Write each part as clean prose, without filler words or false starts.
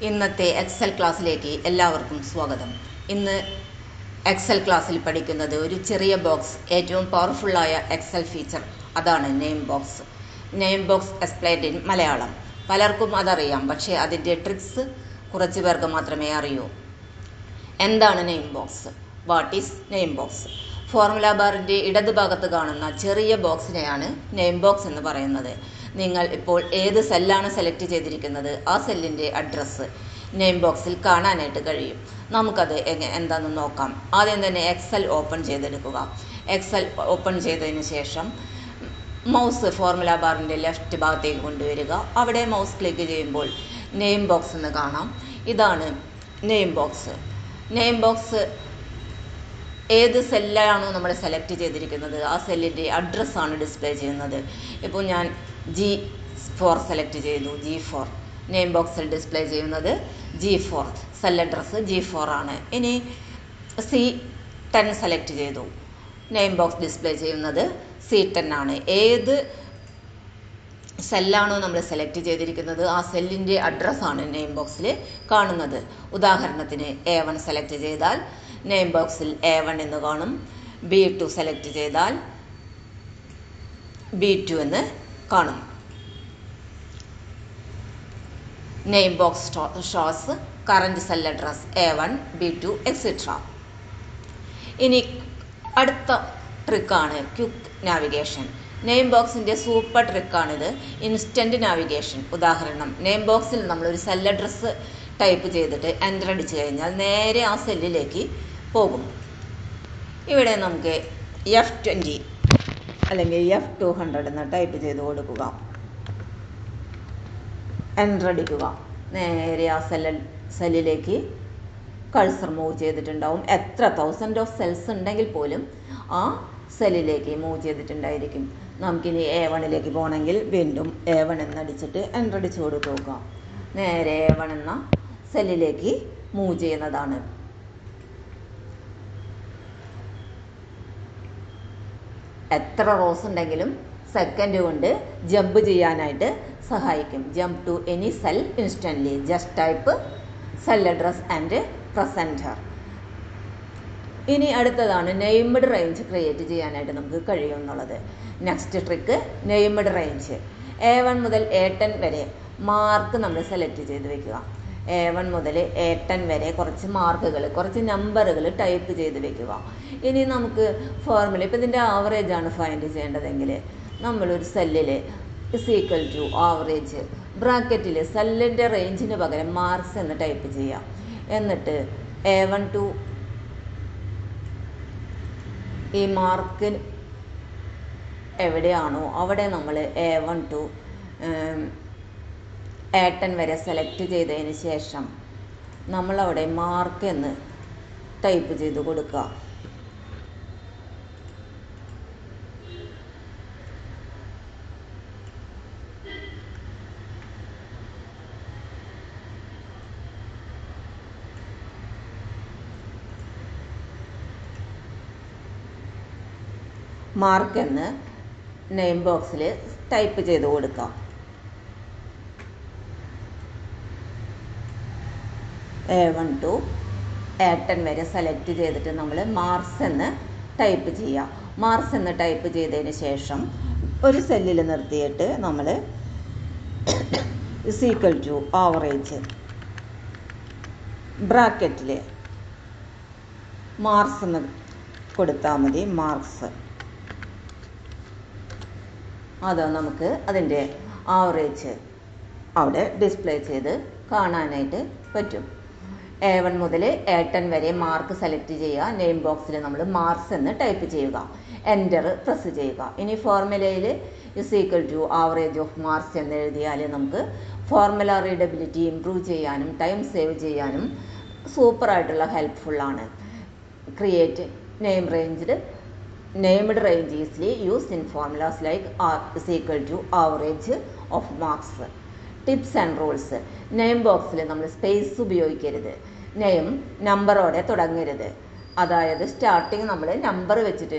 ഇന്നത്തെ എക്സൽ ക്ലാസ്സിലേക്ക് എല്ലാവർക്കും സ്വാഗതം. ഇന്ന് എക്സൽ ക്ലാസ്സിൽ പഠിക്കുന്നത് ഒരു ചെറിയ ബോക്സ്, ഏറ്റവും പവർഫുള്ളായ എക്സൽ ഫീച്ചർ, അതാണ് name box. Name box explained in Malayalam. പലർക്കും അതറിയാം, പക്ഷേ അതിൻ്റെ ട്രിക്സ് കുറച്ച് പേർക്ക് മാത്രമേ അറിയൂ. എന്താണ് name box? What is name box? Formula ബാറിൻ്റെ ഇടതുഭാഗത്ത് കാണുന്ന ചെറിയ ബോക്സിനെയാണ് നെയിം ബോക്സ് എന്ന് പറയുന്നത്. നിങ്ങൾ ഇപ്പോൾ ഏത് സെല്ലാണ് സെലക്ട് ചെയ്തിരിക്കുന്നത്, ആ സെല്ലിൻ്റെ അഡ്രസ്സ് നെയിം ബോക്സിൽ കാണാനായിട്ട് കഴിയും. നമുക്കത് എന്താണെന്ന് നോക്കാം. ആദ്യം തന്നെ എക്സൽ ഓപ്പൺ ചെയ്തെടുക്കുക. എക്സൽ ഓപ്പൺ ചെയ്തതിന് ശേഷം മൗസ് ഫോർമുല ബാറിൻ്റെ ലെഫ്റ്റ് ഭാഗത്തേക്ക് കൊണ്ടുവരിക. അവിടെ മൗസ് ക്ലിക്ക് ചെയ്യുമ്പോൾ നെയിം ബോക്സ് എന്ന് കാണാം. ഇതാണ് നെയിം ബോക്സ്. നെയിം ബോക്സ് ഏത് സെല്ലാണോ നമ്മൾ സെലക്ട് ചെയ്തിരിക്കുന്നത്, ആ സെല്ലിൻ്റെ അഡ്രസ്സാണ് ഡിസ്പ്ലേ ചെയ്യുന്നത്. ഇപ്പോൾ ഞാൻ G4 സെലക്ട് ചെയ്തു. G4 നെയിം ബോക്സിൽ ഡിസ്പ്ലേ ചെയ്യുന്നത് G4, സെൽ അഡ്രസ്സ് G4 ആണ്. ഇനി C10 സെലക്ട് ചെയ്തു. നെയിം ബോക്സ് ഡിസ്പ്ലേ ചെയ്യുന്നത് C10 ആണ്. ഏത് സെല്ലാണോ നമ്മൾ സെലക്ട് ചെയ്തിരിക്കുന്നത്, ആ സെല്ലിൻ്റെ അഡ്രസ്സാണ് നെയിം ബോക്സിൽ കാണുന്നത്. ഉദാഹരണത്തിന് A1 സെലക്ട് ചെയ്താൽ നെയിം ബോക്സിൽ A1 എന്ന് കാണും. B2 സെലക്ട് ചെയ്താൽ B2 എന്ന് കാണും. Name box shows current cell address A1, B2, etcetera. ഇനി അടുത്ത ട്രിക്കാണ് ക്വിക്ക് നാവിഗേഷൻ. നെയിം ബോക്സിൻ്റെ സൂപ്പർ ട്രിക്കാണിത്, ഇൻസ്റ്റൻറ്റ് നാവിഗേഷൻ. ഉദാഹരണം, നെയിം ബോക്സിൽ നമ്മളൊരു സെൽ അഡ്രസ്സ് ടൈപ്പ് ചെയ്തിട്ട് എൻ്റർ അടിച്ചു കഴിഞ്ഞാൽ നേരെ ആ സെല്ലിലേക്ക് പോകും. ഇവിടെ നമുക്ക് F20 അല്ലെങ്കിൽ F200 എന്ന് ടൈപ്പ് ചെയ്ത് കൊടുക്കുക. എൻ്റർ അടിക്കുക. നേരെ ആ സെല്ലിലേക്ക് കഴ്സർ മൂവ് ചെയ്തിട്ടുണ്ടാവും. എത്ര 1000 ഓഫ് സെൽസ് ഉണ്ടെങ്കിൽ പോലും ആ സെല്ലിലേക്ക് മൂവ് ചെയ്തിട്ടുണ്ടായിരിക്കും. നമുക്കിനി A1ലേക്ക് പോകണമെങ്കിൽ വീണ്ടും A1 എന്നടിച്ചിട്ട് എൻ്റർ അടിച്ച് കൊടുക്കുക. നേരെ A1 എന്ന സെല്ലിലേക്ക് മൂവ് ചെയ്യുന്നതാണ്. എത്ര റോസ് ഉണ്ടെങ്കിലും സെക്കൻഡ് കൊണ്ട് ജമ്പ് ചെയ്യാനായിട്ട് സഹായിക്കും. Jump to any cell instantly. Just type cell address and press enter. ഇനി അടുത്തതാണ് നെയിംഡ് റേഞ്ച് ക്രിയേറ്റ് ചെയ്യാനായിട്ട് നമുക്ക് കഴിയും എന്നുള്ളത്. Next trick named range. A1 മുതൽ A10 വരെ മാർക്ക് നമ്മൾ സെലക്ട് ചെയ്ത് വെക്കുക. A1 മുതൽ A10 വരെ കുറച്ച് മാർക്കുകൾ, കുറച്ച് നമ്പറുകൾ ടൈപ്പ് ചെയ്ത് വെക്കുക. ഇനി നമുക്ക് ഫോർമുല, ഇപ്പോൾ ഇതിൻ്റെ ആവറേജാണ് ഫൈൻഡ് ചെയ്യേണ്ടതെങ്കിൽ നമ്മളൊരു സെല്ലിൽ = ആവറേജ് ബ്രാക്കറ്റിൽ സെല്ലിൻ്റെ റേഞ്ചിന് പകരം മാർക്സ് എന്ന് ടൈപ്പ് ചെയ്യാം. എന്നിട്ട് A1 ടു ഈ മാർക്ക് എവിടെയാണോ അവിടെ നമ്മൾ A1 ടു A10 വരെ സെലക്ട് ചെയ്തതിന് ശേഷം നമ്മളവിടെ മാർക്ക് എന്ന് ടൈപ്പ് ചെയ്ത് കൊടുക്കുക. മാർക്ക് എന്ന് നെയിം ബോക്സിൽ ടൈപ്പ് ചെയ്ത് കൊടുക്കാം. A1 ടു A10 വരെ സെലക്ട് ചെയ്തിട്ട് നമ്മൾ മാർക്സ് എന്ന് ടൈപ്പ് ചെയ്യുക. മാർക്സ് എന്ന് ടൈപ്പ് ചെയ്തതിന് ശേഷം ഒരു സെല്ലിൽ നിർത്തിയിട്ട് നമ്മൾ = ആവറേജ് ബ്രാക്കറ്റിൽ മാർക്സ് എന്ന് കൊടുത്താൽ മതി. മാർക്സ് അത് നമുക്ക് അതിൻ്റെ ആവറേജ് അവിടെ ഡിസ്പ്ലേ ചെയ്ത് കാണാനായിട്ട് പറ്റും. A1 മുതൽ A10 വരെ മാർക്ക് സെലക്ട് ചെയ്യുക. നെയിം ബോക്സിൽ നമ്മൾ മാർക്സ് എന്ന് ടൈപ്പ് ചെയ്യുക. എൻ്റർ പ്രസ് ചെയ്യുക. ഇനി ഫോർമുലയിൽ = ആവറേജ് ഓഫ് മാർക്സ് എന്ന് എഴുതിയാൽ നമുക്ക് ഫോർമുല റീഡബിലിറ്റി ഇംപ്രൂവ് ചെയ്യാനും ടൈം സേവ് ചെയ്യാനും സൂപ്പറായിട്ടുള്ള ഹെൽപ്ഫുള്ളാണ്. Create named range easily used in formulas like R = average of marks. Tips and rules. Name ബോക്സിൽ നമ്മൾ സ്പേസ് ഉപയോഗിക്കരുത്. നെയിം നമ്പറോടെ തുടങ്ങരുത്. അതായത് സ്റ്റാർട്ടിങ് നമ്മൾ നമ്പർ വെച്ചിട്ട്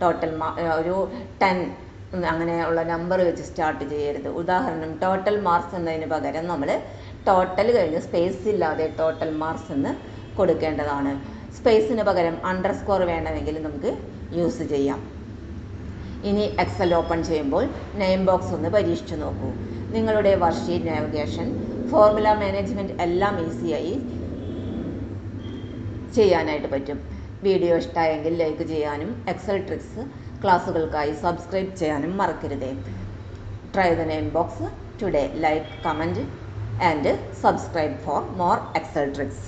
ടോട്ടൽ ഒരു 10 അങ്ങനെയുള്ള നമ്പർ വെച്ച് സ്റ്റാർട്ട് ചെയ്യരുത്. ഉദാഹരണം, ടോട്ടൽ മാർക്സ് എന്നതിന് പകരം നമ്മൾ ടോട്ടൽ കഴിഞ്ഞ് സ്പേസ് ഇല്ലാതെ ടോട്ടൽ മാർക്സ് എന്ന് കൊടുക്കേണ്ടതാണ്. സ്പേസിന് പകരം അണ്ടർസ്കോർ വേണമെങ്കിൽ നമുക്ക് യൂസ് ചെയ്യാം. ഇനി എക്സൽ ഓപ്പൺ ചെയ്യുമ്പോൾ നെയിം ബോക്സ് ഒന്ന് പരീക്ഷിച്ചു നോക്കൂ. നിങ്ങളുടെ വർക്ക്ഷീറ്റ്, നാവിഗേഷൻ, ഫോർമുല മാനേജ്മെൻറ്റ് എല്ലാം ഈസിയായി ചെയ്യാനായിട്ട് പറ്റും. വീഡിയോ ഇഷ്ടമായെങ്കിൽ ലൈക്ക് ചെയ്യാനും എക്സൽ ട്രിക്സ് ക്ലാസ്സുകൾക്കായി സബ്സ്ക്രൈബ് ചെയ്യാനും മറക്കരുത്. Try the name box today. Like, comment and subscribe for more Excel tricks.